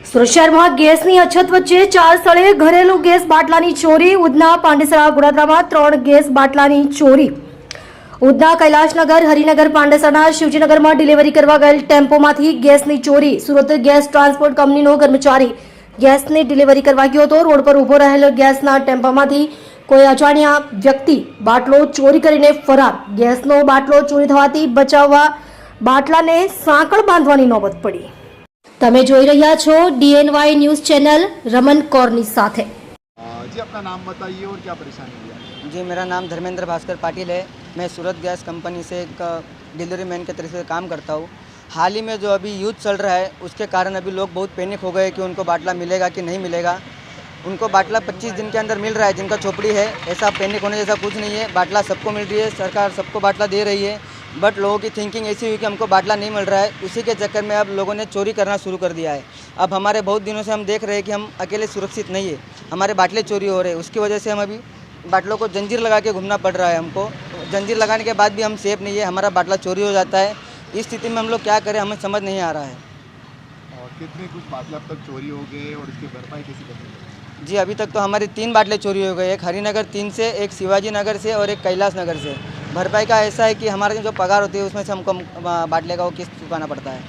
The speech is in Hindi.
સુરત શહેરમાં ગેસની અછત વચ્ચે 4 સ્થળે ઘરેલું ગેસ બાટલાની ચોરી. ઉધના, પાંડેસરા, ગોડાદરામાં 3 ગેસ બાટલાની ચોરી. ઉધના, કૈલાશનગર, હરિનગર, પાંડેસરાના શિવજીનગરમાં ડિલિવરી કરવા ગયેલ ટેમ્પોમાંથી ગેસની ચોરી. સુરત ગેસ ટ્રાન્સપોર્ટ કંપનીનો કર્મચારી ગેસની ડિલિવરી કરવા ગયો હતો. રોડ પર ઊભો રહેલો ગેસના ટેમ્પામાંથી કોઈ અજાણ્યા વ્યક્તિ બાટલો ચોરી કરીને ફરાર. ગેસનો બાટલો ચોરી થવાથી બચાવવા બાટલાને સાંકળ બાંધવાની નોબત પડી. તમે જોઈ રહ્યા છો DNY ન્યૂઝ चैनल रमन कौरनी साथे। जी अपना नाम बताइए और क्या परेशानी हुई है? जी मेरा नाम धर्मेंद्र भास्कर पाटिल है। मैं सूरत गैस कंपनी से एक डिलीवरी मैन के तरफ से काम करता हूँ। हाल ही में जो अभी युद्ध चल रहा है उसके कारण अभी लोग बहुत पैनिक हो गए कि उनको बाटला मिलेगा कि नहीं मिलेगा। उनको बाटला 25 दिन के अंदर मिल रहा है जिनका झोपड़ी है। ऐसा पैनिक होने जैसा कुछ नहीं है, बाटला सबको मिल रही है, सरकार सबको बाटला दे रही है। बट लोगों की थिंकिंग ऐसी हुई कि हमको बाटला नहीं मिल रहा है, उसी के चक्कर में अब लोगों ने चोरी करना शुरू कर दिया है। अब हमारे बहुत दिनों से हम देख रहे हैं कि हम अकेले सुरक्षित नहीं है, हमारे बाटले चोरी हो रहे हैं। उसकी वजह से हम अभी बाटलों को जंजीर लगा के घूमना पड़ रहा है। हमको जंजीर लगाने के बाद भी हम सेफ नहीं है, हमारा बाटला चोरी हो जाता है। इस स्थिति में हम लोग क्या करें, हमें समझ नहीं आ रहा है। और कितने कुछ बाटला अब तक चोरी हो गए और इसकी भरपाई कैसी करेंगे? जी अभी तक तो हमारे 3 बाटले चोरी हो गए, एक हरिनगर 3 से, एक शिवाजी नगर से और एक कैलाश नगर से। भरपाई का ऐसा है कि हमारे जो पगार होती है उसमें से हमको बाटले का वो किस्त चुकाना पड़ता है।